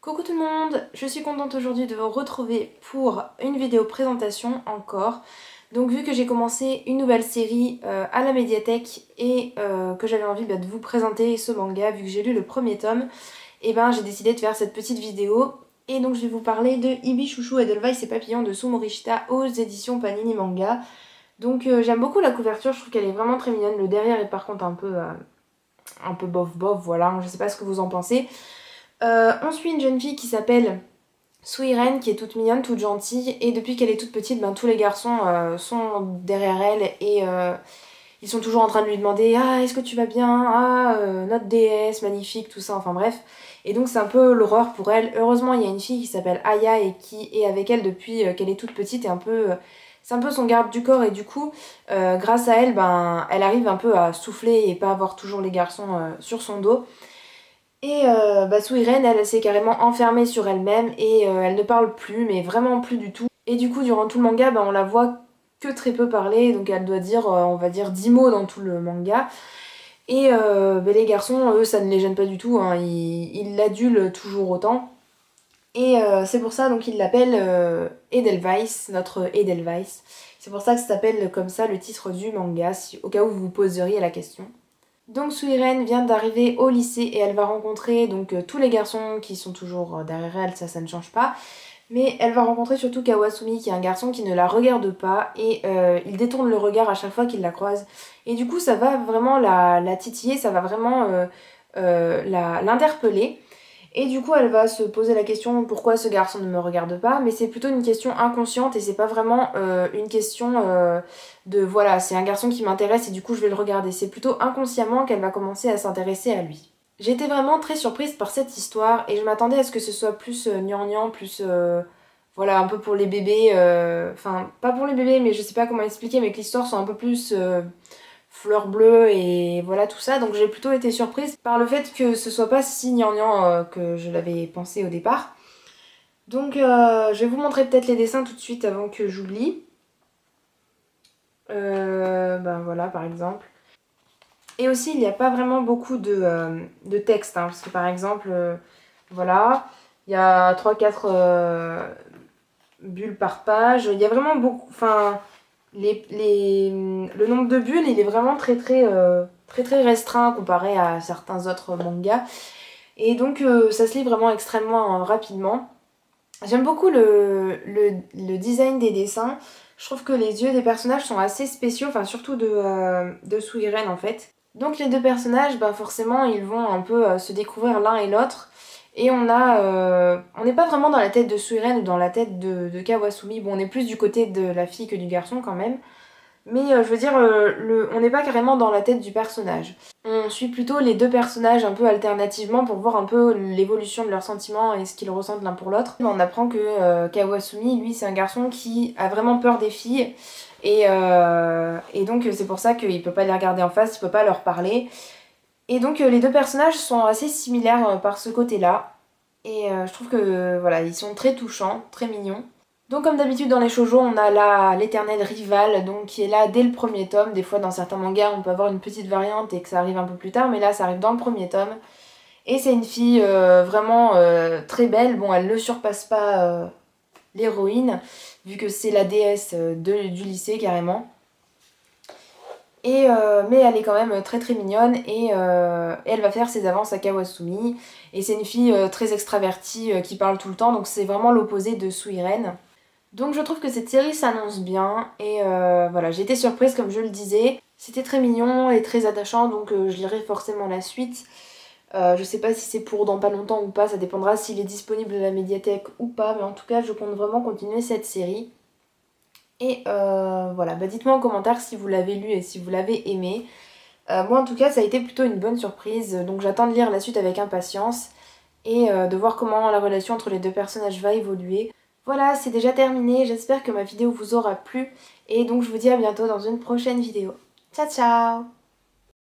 Coucou tout le monde, je suis contente aujourd'hui de vous retrouver pour une vidéo présentation encore. Donc vu que j'ai commencé une nouvelle série à la médiathèque et que j'avais envie de vous présenter ce manga, vu que j'ai lu le premier tome, et ben j'ai décidé de faire cette petite vidéo. Et donc je vais vous parler de Ibi Chouchou Edelweiss et Papillon de Sou Morishita aux éditions Panini Manga. Donc j'aime beaucoup la couverture, je trouve qu'elle est vraiment très mignonne. Le derrière est par contre un peu bof bof, voilà, je sais pas ce que vous en pensez. On suit une jeune fille qui s'appelle Suiren, qui est toute mignonne, toute gentille, et depuis qu'elle est toute petite, ben, tous les garçons sont derrière elle et ils sont toujours en train de lui demander « Ah, est-ce que tu vas bien? Ah, notre déesse, magnifique, tout ça, enfin bref. » Et donc c'est un peu l'horreur pour elle. Heureusement, il y a une fille qui s'appelle Aya et qui est avec elle depuis qu'elle est toute petite et c'est un peu son garde du corps et du coup, grâce à elle, ben, elle arrive un peu à souffler et pas avoir toujours les garçons sur son dos. Et Suiren, elle s'est carrément enfermée sur elle-même et elle ne parle plus, mais vraiment plus du tout. Et du coup, durant tout le manga, on la voit que très peu parler, donc elle doit dire, on va dire, 10 mots dans tout le manga. Et les garçons, eux, ça ne les gêne pas du tout, hein, ils l'adulent toujours autant. Et c'est pour ça donc ils l'appellent Edelweiss, notre Edelweiss. C'est pour ça que ça s'appelle comme ça le titre du manga, au cas où vous vous poseriez la question. Donc Suiren vient d'arriver au lycée et elle va rencontrer donc tous les garçons qui sont toujours derrière elle, ça ne change pas. Mais elle va rencontrer surtout Kawasumi qui est un garçon qui ne la regarde pas et il détourne le regard à chaque fois qu'il la croise. Et du coup ça va vraiment la titiller, ça va vraiment l'interpeller. Et du coup elle va se poser la question pourquoi ce garçon ne me regarde pas, mais c'est plutôt une question inconsciente et c'est pas vraiment une question de voilà c'est un garçon qui m'intéresse et du coup je vais le regarder, c'est plutôt inconsciemment qu'elle va commencer à s'intéresser à lui. J'étais vraiment très surprise par cette histoire et je m'attendais à ce que ce soit plus gnangnan, plus voilà un peu pour les bébés, enfin pas pour les bébés mais je sais pas comment expliquer mais que l'histoire soit un peu plus fleurs bleues et voilà tout ça, donc j'ai plutôt été surprise par le fait que ce soit pas si gnangnan que je l'avais pensé au départ. Donc je vais vous montrer peut-être les dessins tout de suite avant que j'oublie. Ben voilà par exemple. Et aussi il n'y a pas vraiment beaucoup de texte, hein, parce que par exemple, voilà, il y a 3-4 bulles par page, il y a vraiment beaucoup, enfin... Le nombre de bulles, il est vraiment très restreint comparé à certains autres mangas. Et donc ça se lit vraiment extrêmement rapidement. J'aime beaucoup le design des dessins. Je trouve que les yeux des personnages sont assez spéciaux, enfin surtout de Suiren en fait. Donc les deux personnages, forcément, ils vont un peu se découvrir l'un et l'autre. Et on n'est pas vraiment dans la tête de Suiren ou dans la tête de Kawasumi. Bon, on est plus du côté de la fille que du garçon quand même. Mais je veux dire, on n'est pas carrément dans la tête du personnage. On suit plutôt les deux personnages un peu alternativement pour voir un peu l'évolution de leurs sentiments et ce qu'ils ressentent l'un pour l'autre. On apprend que Kawasumi, lui, c'est un garçon qui a vraiment peur des filles. Et donc c'est pour ça qu'il peut pas les regarder en face, il peut pas leur parler. Et donc les deux personnages sont assez similaires par ce côté-là. Et je trouve que voilà, ils sont très touchants, très mignons. Donc comme d'habitude dans les shoujo, on a l'éternelle rivale donc qui est là dès le premier tome. Des fois dans certains mangas on peut avoir une petite variante et que ça arrive un peu plus tard, mais là ça arrive dans le premier tome. Et c'est une fille vraiment très belle. Bon, elle ne surpasse pas l'héroïne, vu que c'est la déesse du lycée carrément. Et, mais elle est quand même très mignonne et elle va faire ses avances à Kawasumi. Et c'est une fille très extravertie qui parle tout le temps, donc c'est vraiment l'opposé de Suiren. Donc je trouve que cette série s'annonce bien et voilà, j'ai été surprise comme je le disais. C'était très mignon et très attachant, donc je lirai forcément la suite. Je sais pas si c'est pour dans pas longtemps ou pas, ça dépendra s'il est disponible à la médiathèque ou pas, mais en tout cas je compte vraiment continuer cette série. Et voilà, dites-moi en commentaire si vous l'avez lu et si vous l'avez aimé. Moi en tout cas ça a été plutôt une bonne surprise, donc j'attends de lire la suite avec impatience et de voir comment la relation entre les deux personnages va évoluer. Voilà, c'est déjà terminé, j'espère que ma vidéo vous aura plu et donc je vous dis à bientôt dans une prochaine vidéo. Ciao ciao!